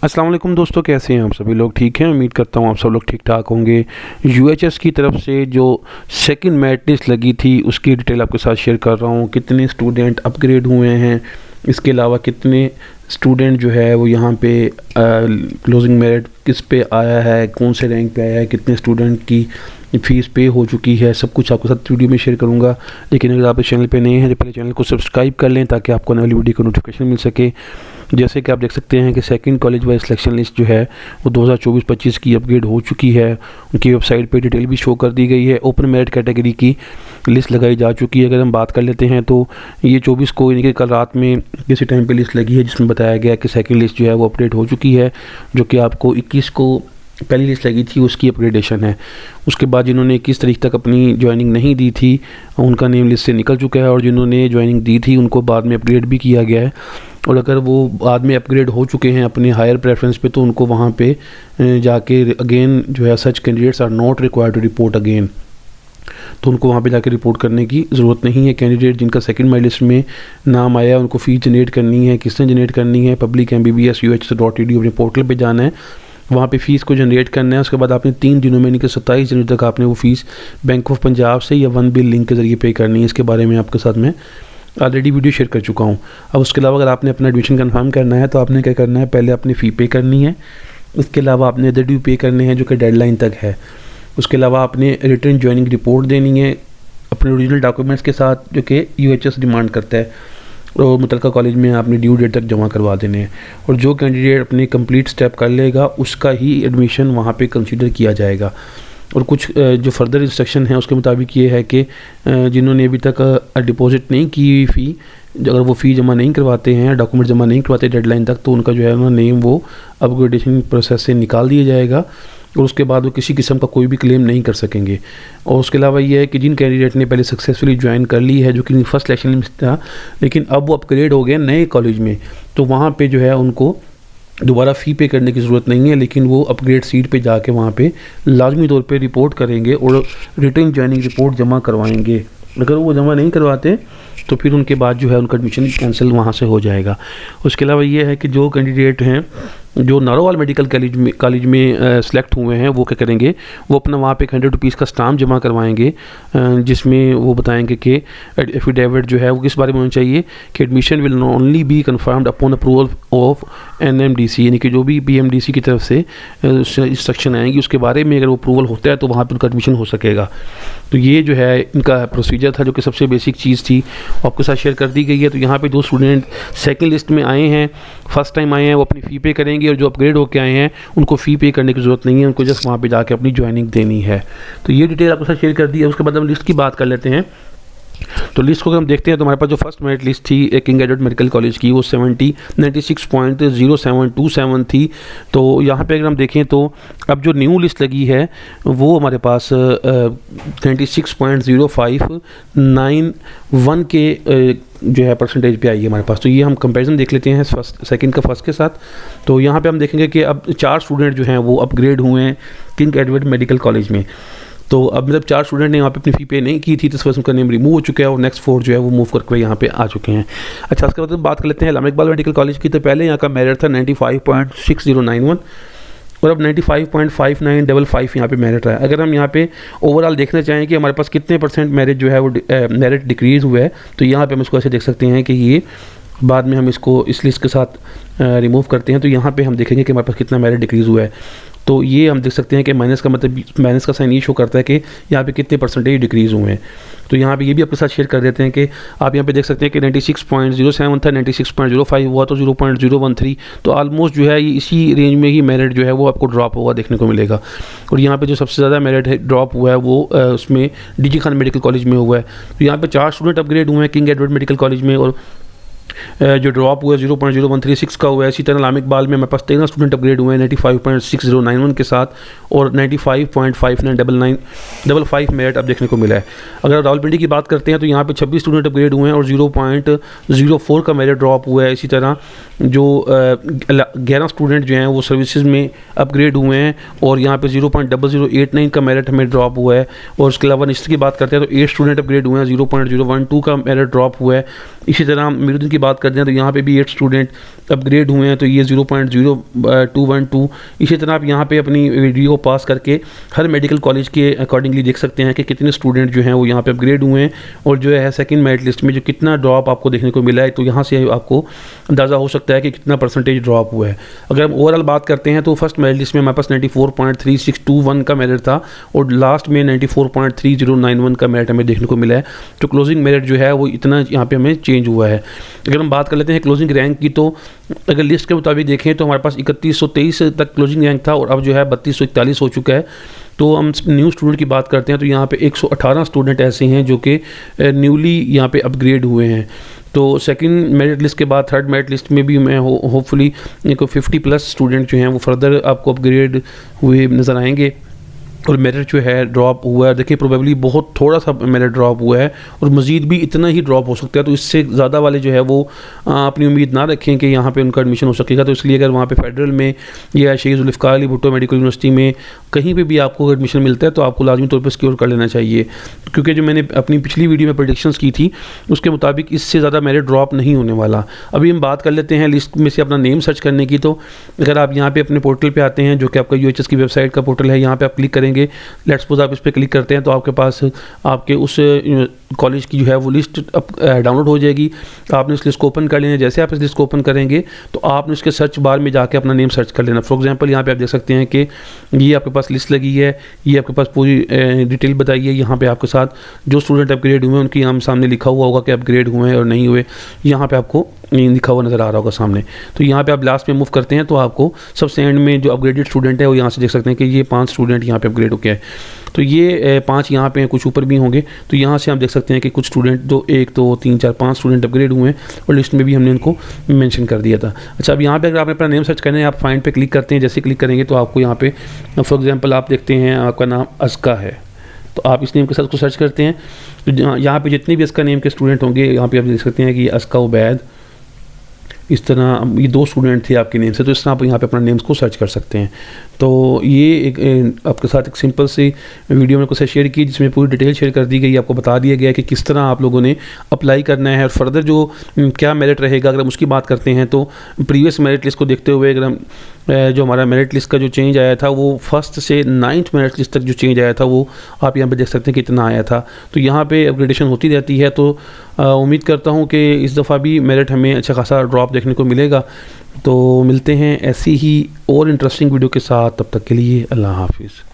अस्सलाम वालेकुम दोस्तों, कैसे हैं आप सभी लोग? ठीक हैं, उम्मीद करता हूँ आप सब लोग ठीक ठाक होंगे। यूएचएस की तरफ से जो सेकंड मेरिट लिस्ट लगी थी उसकी डिटेल आपके साथ शेयर कर रहा हूँ। कितने स्टूडेंट अपग्रेड हुए हैं, इसके अलावा कितने स्टूडेंट जो है वो यहाँ पे क्लोजिंग मेरिट किस पे आया है, कौन से रैंक पे आया है, कितने स्टूडेंट की फ़ीस पे हो चुकी है, सब कुछ आपके साथ वीडियो में शेयर करूँगा। लेकिन अगर आप इस चैनल पे नए हैं तो पहले चैनल को सब्सक्राइब कर लें ताकि आपको आने वाली वीडियो का नोटिफिकेशन मिल सके। जैसे कि आप देख सकते हैं कि second college wise selection list जो है वो 2024-25 की अपग्रेड हो चुकी है। उनकी वेबसाइट पे डिटेल भी शो कर दी गई है। ओपन मेरिट कैटेगरी की लिस्ट लगाई जा चुकी है। अगर हम बात कर लेते हैं तो ये 24 को यानी कि कल रात में किसी टाइम पे लिस्ट लगी है जिसमें बताया गया कि सेकंड लिस्ट जो है वो अपडेट हो चुकी है, जो कि आपको 21 को पहली लिस्ट लगी थी उसकी अपग्रेडेशन है। उसके बाद जिन्होंने 21 तारीख तक अपनी ज्वाइनिंग नहीं दी थी उनका नेम लिस्ट से निकल चुका है, और जिन्होंने ज्वाइनिंग दी थी उनको बाद में अपग्रेड भी किया गया है। और अगर वो बाद में अपग्रेड हो चुके हैं अपने हायर प्रेफरेंस पे तो उनको वहाँ पे जाके अगेन जो है such candidates are not required to report again, तो उनको वहाँ पे जाके रिपोर्ट करने की ज़रूरत नहीं है। कैंडिडेट जिनका सेकंड मेरिट लिस्ट में नाम आया उनको फ़ीस जनरेट करनी है। किसने जनरेट करनी है? पब्लिक MBBS.UH.edu अपने पोर्टल पे जाना है, वहाँ पे फ़ीस को जनरेट करना है। उसके बाद आपने 3 दिनों में यानी कि 27 जनवरी तक आपने वो फ़ीस बैंक ऑफ पंजाब से या वन बिल लिंक के ज़रिए पे करनी है। इसके बारे में आपके साथ मैं ऑलरेडी वीडियो शेयर कर चुका हूँ। अब उसके अलावा अगर आपने अपना एडमिशन कंफर्म करना है तो आपने क्या करना है, पहले अपनी फ़ी पे करनी है। उसके अलावा आपने अदर ड्यू पे करने हैं जो कि डेडलाइन तक है। उसके अलावा आपने रिटर्न ज्वाइनिंग रिपोर्ट देनी है अपने ओरिजिनल डॉक्यूमेंट्स के साथ जो कि यूएचएस डिमांड करता है, और मुतलका कॉलेज में आपने ड्यू डेट तक जमा करवा देने हैं। और जो कैंडिडेट अपने कंप्लीट स्टेप कर लेगा उसका ही एडमिशन वहाँ पे कंसीडर किया जाएगा। और कुछ जो फर्दर इंस्ट्रक्शन है उसके मुताबिक ये है कि जिन्होंने अभी तक डिपॉजिट नहीं की हुई फ़ी, अगर वो फ़ी जमा नहीं करवाते हैं, डॉक्यूमेंट जमा नहीं करवाते डेडलाइन तक, तो उनका जो है ना नेम वो अपग्रेडेशन प्रोसेस से निकाल दिया जाएगा और उसके बाद वो किसी किस्म का कोई भी क्लेम नहीं कर सकेंगे। और उसके अलावा ये है कि जिन कैंडिडेट ने पहले सक्सेसफुली ज्वाइन कर ली है, जो कि फर्स्ट सिलेक्शन में था लेकिन अब वो अपग्रेड हो गए नए कॉलेज में, तो वहाँ पे जो है उनको दोबारा फ़ी पे करने की ज़रूरत नहीं है, लेकिन वो अपग्रेड सीट पे जाके वहाँ पे लाजमी तौर पे रिपोर्ट करेंगे और रिटर्न ज्वाइनिंग रिपोर्ट जमा करवाएंगे। अगर वो जमा नहीं करवाते तो फिर उनके बाद जो है उनका एडमिशन कैंसिल वहाँ से हो जाएगा। उसके अलावा ये है कि जो कैंडिडेट हैं जो नारोवाल मेडिकल कॉलेज में सेलेक्ट हुए हैं वो क्या करेंगे, वो अपना वहाँ पे 100 रुपीज़ का स्टाम्प जमा करवाएंगे जिसमें वो बताएंगे कि एफिडेविट जो है वो किस बारे में होना चाहिए कि admission will only be confirmed upon approval of NMDC, यानी कि जो भी PMDC की तरफ से इंस्ट्रक्शन आएंगी उसके बारे में अगर वो अप्रूवल होता है तो वहाँ पर उनका एडमिशन हो सकेगा। तो ये जो है इनका प्रोसीजर था जो कि सबसे बेसिक चीज़ थी, आपके साथ शेयर कर दी गई है। तो यहाँ पे जो स्टूडेंट सेकंड लिस्ट में आए हैं, फर्स्ट टाइम आए हैं, वो अपनी फ़ी पे करेंगे, और जो अपग्रेड होकर आए हैं उनको फ़ी पे करने की ज़रूरत नहीं है, उनको जस्ट वहाँ पे जाके अपनी ज्वाइनिंग देनी है। तो ये डिटेल आपके साथ शेयर कर दी है। उसके बाद हम लिस्ट की बात कर लेते हैं। तो लिस्ट को अगर हम देखते हैं तो हमारे पास जो फर्स्ट मेरिट लिस्ट थी किंग एडवर्ड मेडिकल कॉलेज की वो 96.0727 थी। तो यहाँ पे अगर हम देखें तो अब जो न्यू लिस्ट लगी है वो हमारे पास 96.0591 के जो है परसेंटेज पे आई है हमारे पास। तो ये हम कंपैरिजन देख लेते हैं फर्स्ट सेकंड का फर्स्ट के साथ। तो यहाँ पे हम देखेंगे कि अब 4 स्टूडेंट जो हैं वो अपग्रेड हुए हैं किंग एडवर्ड मेडिकल कॉलेज में। तो अब मतलब 4 स्टूडेंट ने यहाँ पे अपनी फ़ी पे नहीं की थी तो इस वजह से उनका नेम रिमूव हो चुका है और नेक्स्ट 4 जो है वो मूव करके यहाँ पे आ चुके हैं। अच्छा, उसके बाद बात कर लेते हैं इस्लाम इकबाल मेडिकल कॉलेज की। तो पहले यहाँ का मेरिट था 95.6091 और अब 95.5955 यहाँ पे मेरिट रहा है। अगर हम यहाँ पे ओवरऑल देखना चाहें कि हमारे पास कितने % मेरिट जो है वो मेरिट डिक्रीज़ हुआ है, तो यहाँ पे हम इसको ऐसे देख सकते हैं कि ये बाद में हम इसको इस लिस्ट के साथ रिमूव करते हैं तो यहाँ पे हम देखेंगे कि हमारे पास कितना मेरिट डिक्रीज़ हुआ है। तो ये हम देख सकते हैं कि माइनस का मतलब माइनस का साइन ये शो करता है कि यहाँ पे कितने % डिक्रीज़ हुए हैं। तो यहाँ पे ये भी आपके साथ शेयर कर देते हैं कि आप यहाँ पे देख सकते हैं कि 96.07 था, 96.05 हुआ तो 0.013, तो ऑलमोस्ट जो है ये इसी रेंज में ही मेरिट जो है वो आपको ड्रॉप हुआ देखने को मिलेगा। और यहाँ पे जो सबसे ज़्यादा मेरिट ड्रॉप हुआ है वो उसमें DG खान मेडिकल कॉलेज में हुआ है। तो यहाँ पर 4 स्टूडेंट अपग्रेड हुए हैं किंग एडवर्ड मेडिकल कॉलेज में, और जो ड्रॉप हुआ है 0.0136 का हुआ है। इसी तरह इस्लाम इकबाल में हमारे पास 13 स्टूडेंट अपग्रेड हुए हैं 95.6091 के साथ, और 95.5955 मेरिट अब देखने को मिला है। अगर रावलपिंडी की बात करते हैं तो यहाँ पे 26 स्टूडेंट अपग्रेड हुए हैं और 0.04 का मेरिट ड्रॉप हुआ है। इसी तरह जो 11 स्टूडेंट जो हैं वो सर्विसेज में अपग्रेड हुए हैं और यहाँ पे 0.0089 का मेरिट हमें ड्रॉप हुआ है। और उसके अलावा निश्चित की बात करते हैं तो 8 स्टूडेंट अपग्रेड हुए हैं, 0.012 का मेरिट ड्रॉप हुआ है। इसी तरह मीरुद्दीन की बात करते हैं तो यहाँ पे भी 8 स्टूडेंट अपग्रेड हुए हैं, तो ये 0.0212। इसी तरह आप यहाँ पे अपनी वीडियो को पास करके हर मेडिकल कॉलेज के अकॉर्डिंगली देख सकते हैं कि कितने स्टूडेंट जो हैं वो यहाँ पे अपग्रेड हुए हैं, और जो है सेकंड मेरिट लिस्ट में जो कितना ड्रॉप आपको देखने को मिला है, तो यहाँ से आपको अंदाज़ा हो सकता है कि कितना परसेंटेज ड्रॉप हुआ है। अगर हम ओवरऑल बात करते हैं तो फर्स्ट मेरिट लिस्ट में हमारे पास 94.3621 का मेरिट था, और लास्ट में 94.3091 का मेरिट हमें देखने को मिला है। तो क्लोजिंग मेरिट जो है वो इतना यहाँ पे हमें चेंज हुआ है। अगर हम बात कर लेते हैं क्लोजिंग रैंक की, तो अगर लिस्ट के मुताबिक देखें तो हमारे पास 3123 तक क्लोजिंग रैंक था, और अब जो है 3241 हो चुका है। तो हम न्यू स्टूडेंट की बात करते हैं तो यहाँ पे 118 स्टूडेंट ऐसे हैं जो कि न्यूली यहाँ पे अपग्रेड हुए हैं। तो सेकंड मेरिट लिस्ट के बाद थर्ड मेरिट लिस्ट में भी मैं होपफुली 50+ स्टूडेंट जो हैं वो फर्दर आपको अपग्रेड हुए नज़र आएंगे। और मेरिट जो है ड्रॉप हुआ है, देखिए प्रोबेबली बहुत थोड़ा सा मेरिट ड्रॉप हुआ है, और मज़ीद भी इतना ही ड्रॉप हो सकता है। तो इससे ज़्यादा वाले जो है वो अपनी उम्मीद ना रखें कि यहाँ पे उनका एडमिशन हो सकेगा। तो इसलिए अगर वहाँ पे फेडरल में या शहीद जुल्फ़िकार अली भुट्टो मेडिकल यूनिवर्सिटी में कहीं पे भी आपको एडमिशन मिलता है तो आपको लाजमी तौर पर सिक्योर कर लेना चाहिए, क्योंकि जो मैंने अपनी पिछली वीडियो में प्रेडिक्शंस की थी उसके मुताबिक इससे ज़्यादा मेरिट ड्रॉप नहीं होने वाला। अभी हम बात कर लेते हैं लिस्ट में से अपना नेम सर्च करने की। तो अगर आप यहाँ पर अपने पोर्टल पर आते हैं, जो कि आपका UHS की वेबसाइट का पोर्टल है, यहाँ पर आप क्लिक करेंगे, लेट्स सपोज आप इस पर क्लिक करते हैं तो आपके पास आपके उस कॉलेज की जो है वो लिस्ट डाउनलोड हो जाएगी। आपने इस लिस्ट को ओपन कर लेना। जैसे आप इस लिस्ट को ओपन करेंगे तो आपने उसके सर्च बार में जाके अपना नेम सर्च कर लेना। फॉर एग्जांपल यहाँ पे आप देख सकते हैं कि ये आपके पास लिस्ट लगी है, ये आपके पास पूरी डिटेल बताई है। यहाँ पे आपके साथ जो स्टूडेंट अपग्रेड हुए हैं उनकी यहाँ सामने लिखा हुआ होगा कि अपग्रेड हुए हैं और नहीं हुए, यहाँ पे आपको लिखा हुआ नज़र आ रहा होगा सामने। तो यहाँ पे आप लास्ट में मूव करते हैं तो आपको सबसे एंड में जो अपग्रेडेड स्टूडेंट है वो यहाँ से देख सकते हैं कि ये 5 स्टूडेंट यहाँ पे अपग्रेड हो गया है। तो ये 5 यहाँ पे हैं, कुछ ऊपर भी होंगे। तो यहाँ से हम देख सकते हैं कि कुछ स्टूडेंट 1 2 3 4 5 स्टूडेंट अपग्रेड हुए हैं, और लिस्ट में भी हमने इनको मेंशन कर दिया था। अच्छा, अब यहाँ पे अगर आपने अपना नेम सर्च करना है, आप फाइंड पे क्लिक करते हैं। जैसे क्लिक करेंगे तो आपको यहाँ पे फॉर एग्जांपल आप देखते हैं आपका नाम अस्का है, तो आप इस नेम के साथ उसको सर्च करते हैं। तो यहाँ पे जितने भी अस्का नेम के स्टूडेंट होंगे यहाँ पे आप देख सकते हैं कि अस्का उबैद, इस तरह ये 2 स्टूडेंट थे आपके नेम से। तो इस तरह आप यहाँ पे अपना नेम्स को सर्च कर सकते हैं। तो ये एक आपके साथ एक सिंपल सी वीडियो में कुछ शेयर की जिसमें पूरी डिटेल शेयर कर दी गई, आपको बता दिया गया कि किस तरह आप लोगों ने अप्लाई करना है और फर्दर जो क्या मेरिट रहेगा। अगर हम उसकी बात करते हैं तो प्रीवियस मेरिट लिस्ट को देखते हुए अगर हम जो हमारा मेरिट लिस्ट का जो चेंज आया था वो 1st से 9th मेरिट लिस्ट तक जो चेंज आया था वो आप यहाँ पे देख सकते हैं कितना आया था। तो यहाँ पे अपग्रेडेशन होती रहती है। तो उम्मीद करता हूँ कि इस दफ़ा भी मेरिट हमें अच्छा खासा ड्रॉप देखने को मिलेगा। तो मिलते हैं ऐसी ही और इंटरेस्टिंग वीडियो के साथ, तब तक के लिए अल्लाह हाफिज़।